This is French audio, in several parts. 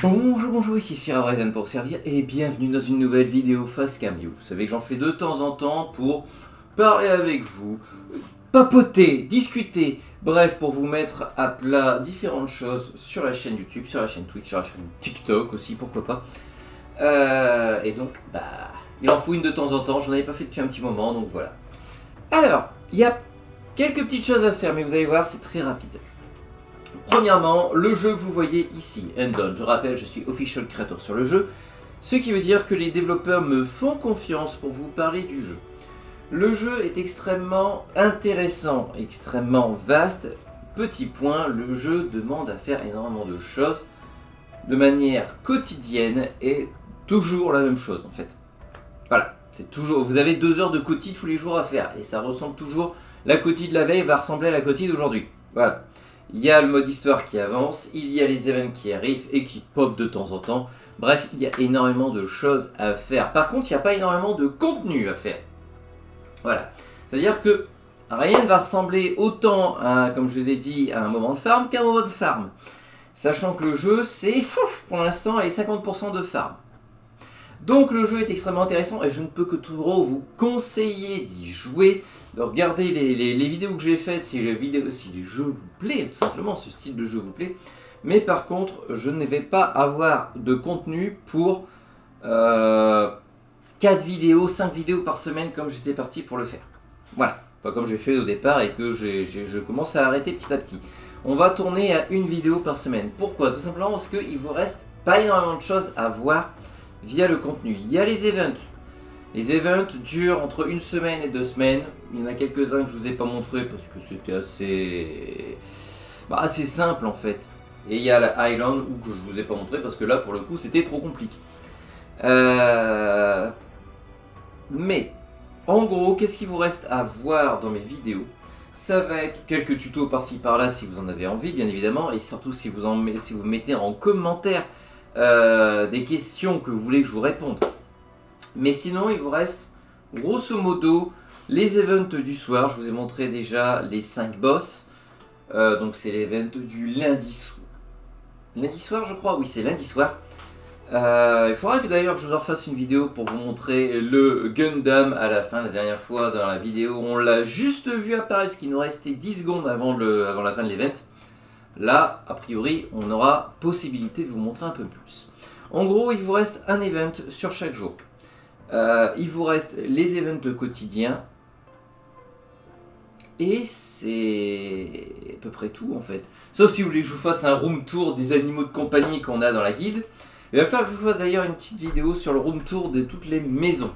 Bonjour, ici Sir Ryzen pour servir et bienvenue dans une nouvelle vidéo face cam. Vous savez que j'en fais de temps en temps pour parler avec vous, papoter, discuter, bref, pour vous mettre à plat différentes choses sur la chaîne YouTube, sur la chaîne Twitch, sur la chaîne TikTok aussi, pourquoi pas. Et donc, il en faut une de temps en temps, j'en avais pas fait depuis un petit moment, donc voilà. Alors, il y a quelques petites choses à faire, mais vous allez voir, c'est très rapide. Premièrement, le jeu que vous voyez ici, Undone. Je rappelle, je suis official creator sur le jeu, ce qui veut dire que les développeurs me font confiance pour vous parler du jeu. Le jeu est extrêmement intéressant, extrêmement vaste. Petit point, le jeu demande à faire énormément de choses de manière quotidienne et toujours la même chose en fait. Voilà, c'est toujours. Vous avez 2 heures de quotidien tous les jours à faire et ça ressemble toujours. La quotidien de la veille va ressembler à la quotidien d'aujourd'hui. Voilà. Il y a le mode histoire qui avance, il y a les events qui arrivent et qui pop de temps en temps. Bref, il y a énormément de choses à faire. Par contre, il n'y a pas énormément de contenu à faire. Voilà. C'est-à-dire que rien ne va ressembler autant à, comme je vous ai dit, à un moment de farm qu'à un moment de farm. Sachant que le jeu, c'est, pour l'instant, les 50% de farm. Donc le jeu est extrêmement intéressant et je ne peux que trop vous conseiller d'y jouer, de regarder les vidéos que j'ai faites si les jeux vous plaît, tout simplement, ce style de jeu vous plaît. Mais par contre, je ne vais pas avoir de contenu pour 4 vidéos, 5 vidéos par semaine comme j'étais parti pour le faire. Voilà, enfin, comme j'ai fait au départ et que je commence à arrêter petit à petit. On va tourner à une vidéo par semaine. Pourquoi? Tout simplement parce qu'il vous reste pas énormément de choses à voir via le contenu. Il y a les events. Les events durent entre 1 semaine et 2 semaines. Il y en a quelques-uns que je vous ai pas montré parce que c'était assez simple en fait. Et il y a la Island où que je vous ai pas montré parce que là pour le coup c'était trop compliqué. Mais en gros, qu'est-ce qu'il vous reste à voir dans mes vidéos? Ça va être quelques tutos par-ci par-là si vous en avez envie bien évidemment, et surtout si vous mettez en commentaire des questions que vous voulez que je vous réponde. Mais sinon, il vous reste grosso modo les events du soir. Je vous ai montré déjà les 5 boss. Donc c'est l'event du lundi soir. Lundi soir, je crois. Oui, c'est lundi soir. Il faudra que d'ailleurs je vous en refasse une vidéo pour vous montrer le Gundam à la fin. La dernière fois dans la vidéo, on l'a juste vu apparaître, parce qu'il nous restait 10 secondes avant la fin de l'event. Là, a priori, on aura possibilité de vous montrer un peu plus. En gros, il vous reste un event sur chaque jour. Il vous reste les events quotidiens. Et c'est à peu près tout en fait. Sauf si vous voulez que je vous fasse un room tour des animaux de compagnie qu'on a dans la guilde. Il va falloir que je vous fasse d'ailleurs une petite vidéo sur le room tour de toutes les maisons.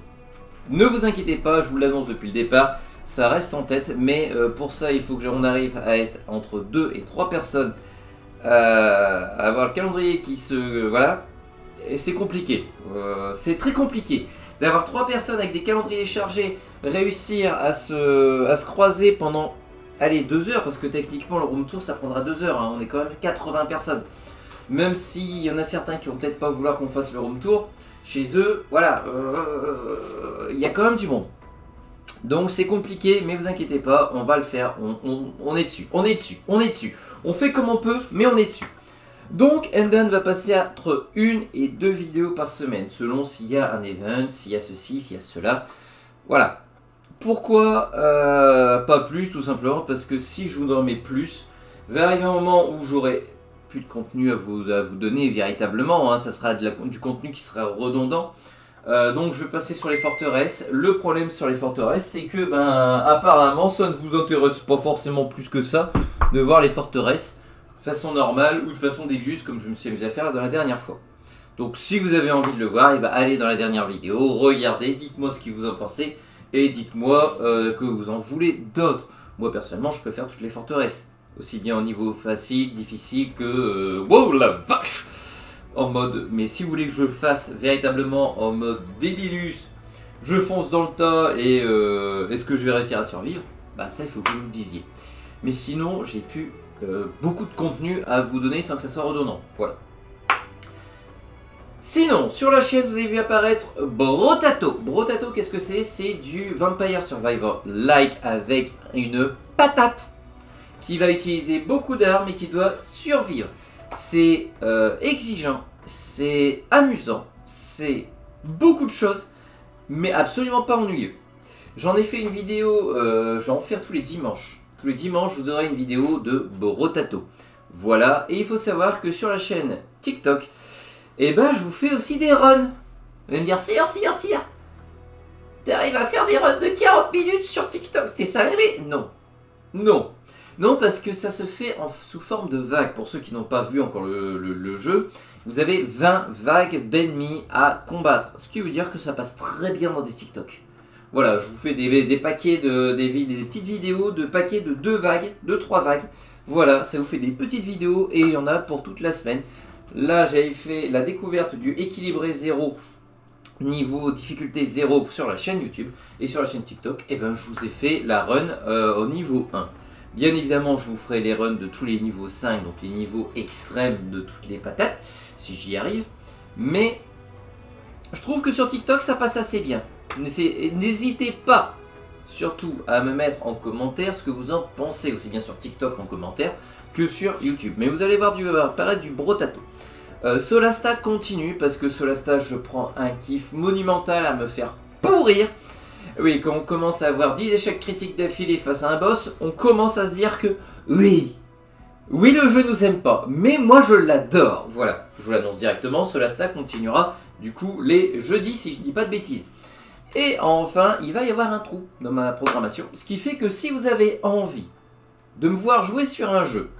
Ne vous inquiétez pas, je vous l'annonce depuis le départ. Ça reste en tête, mais pour ça il faut que on arrive à être entre 2 et 3 personnes, à avoir le calendrier qui se... voilà, et c'est compliqué, c'est très compliqué d'avoir 3 personnes avec des calendriers chargés, réussir à se croiser pendant, allez, 2 heures, parce que techniquement le room tour ça prendra 2 heures, hein, on est quand même 80 personnes, même s'il y en a certains qui vont peut-être pas vouloir qu'on fasse le room tour, chez eux, voilà, il y a quand même du monde. Donc c'est compliqué, mais vous inquiétez pas, on va le faire, on est dessus, on est dessus, on est dessus. On fait comme on peut, mais on est dessus. Donc Undone va passer entre 1 et 2 vidéos par semaine, selon s'il y a un event, s'il y a ceci, s'il y a cela. Voilà. Pourquoi pas plus? Tout simplement parce que si je vous en mets plus, va arriver un moment où j'aurai plus de contenu à vous donner véritablement, hein, ça sera du contenu qui sera redondant. Donc je vais passer sur les forteresses. Le problème sur les forteresses, c'est que apparemment ça ne vous intéresse pas forcément plus que ça de voir les forteresses de façon normale ou de façon dégueuse comme je me suis amusé à faire dans la dernière fois. Donc si vous avez envie de le voir, allez dans la dernière vidéo, regardez, dites-moi ce que vous en pensez et dites-moi que vous en voulez d'autres. Moi personnellement je peux faire toutes les forteresses, aussi bien au niveau facile, difficile que... wow la vache, en mode, mais si vous voulez que je le fasse véritablement en mode débilus, je fonce dans le tas et est-ce que je vais réussir à survivre? Ça il faut que vous me le disiez. Mais sinon j'ai pu beaucoup de contenu à vous donner sans que ça soit redondant. Voilà. Sinon, sur la chaîne, vous avez vu apparaître Brotato. Brotato, qu'est-ce que c'est? C'est du Vampire Survivor like avec une patate qui va utiliser beaucoup d'armes et qui doit survivre. c'est exigeant, c'est amusant, c'est beaucoup de choses, mais absolument pas ennuyeux. J'en ai fait une vidéo, je vais en faire tous les dimanches. Tous les dimanches, vous aurez une vidéo de Brotato. Voilà, et il faut savoir que sur la chaîne TikTok, eh ben, je vous fais aussi des runs. Vous allez me dire, Sire, t'arrives à faire des runs de 40 minutes sur TikTok, t'es cinglé? Non. Non. Non, parce que ça se fait sous forme de vagues. Pour ceux qui n'ont pas vu encore le jeu, vous avez 20 vagues d'ennemis à combattre. Ce qui veut dire que ça passe très bien dans des TikTok. Voilà, je vous fais des paquets des petites vidéos de paquets de 2 vagues, de 3 vagues. Voilà, ça vous fait des petites vidéos et il y en a pour toute la semaine. Là, j'avais fait la découverte du équilibré 0, niveau difficulté 0 sur la chaîne YouTube. Et sur la chaîne TikTok, eh ben, je vous ai fait la run au niveau 1. Bien évidemment, je vous ferai les runs de tous les niveaux 5, donc les niveaux extrêmes de toutes les patates, si j'y arrive. Mais je trouve que sur TikTok, ça passe assez bien. N'hésitez pas, surtout, à me mettre en commentaire ce que vous en pensez, aussi bien sur TikTok en commentaire que sur YouTube. Mais vous allez voir apparaître du Brotato. Solasta continue, parce que Solasta, je prends un kiff monumental à me faire pourrir. Oui, quand on commence à avoir 10 échecs critiques d'affilée face à un boss, on commence à se dire que oui, le jeu nous aime pas, mais moi je l'adore. Voilà, je vous l'annonce directement, Solasta continuera du coup les jeudis si je dis pas de bêtises. Et enfin, il va y avoir un trou dans ma programmation, ce qui fait que si vous avez envie de me voir jouer sur un jeu,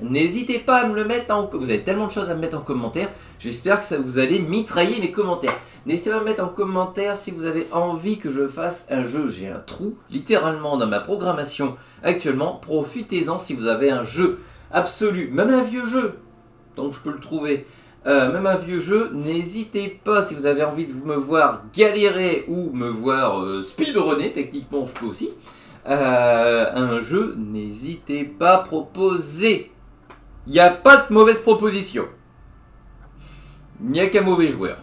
n'hésitez pas à me le mettre en... Vous avez tellement de choses à me mettre en commentaire, j'espère que vous allez mitrailler les commentaires. N'hésitez pas à me mettre en commentaire si vous avez envie que je fasse un jeu. J'ai un trou, littéralement, dans ma programmation actuellement. Profitez-en si vous avez un jeu absolu, même un vieux jeu, donc je peux le trouver. Même un vieux jeu, n'hésitez pas si vous avez envie de me voir galérer ou me voir speedrunner, techniquement je peux aussi. Un jeu, n'hésitez pas à proposer. Il n'y a pas de mauvaise proposition. Il n'y a qu'un mauvais joueur.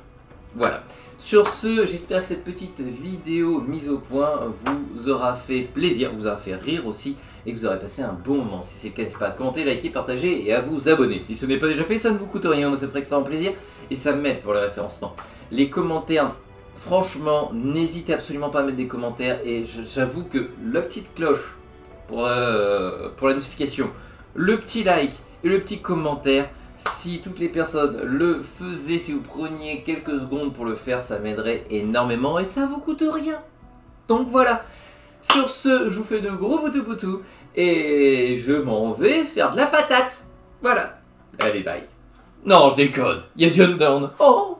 Voilà. Sur ce, j'espère que cette petite vidéo mise au point vous aura fait plaisir, vous aura fait rire aussi et que vous aurez passé un bon moment. Si c'est le cas, n'hésitez pas à commenter, liker, partager et à vous abonner. Si ce n'est pas déjà fait, ça ne vous coûte rien, moi ça me ferait extrêmement plaisir et ça m'aide pour le référencement. Les commentaires, franchement, n'hésitez absolument pas à mettre des commentaires et j'avoue que la petite cloche pour la notification, le petit like et le petit commentaire, si toutes les personnes le faisaient, si vous preniez quelques secondes pour le faire, ça m'aiderait énormément et ça vous coûte rien. Donc voilà, sur ce, je vous fais de gros poutous et je m'en vais faire de la patate. Voilà, allez bye. Non, je déconne, il y a John Down. Oh.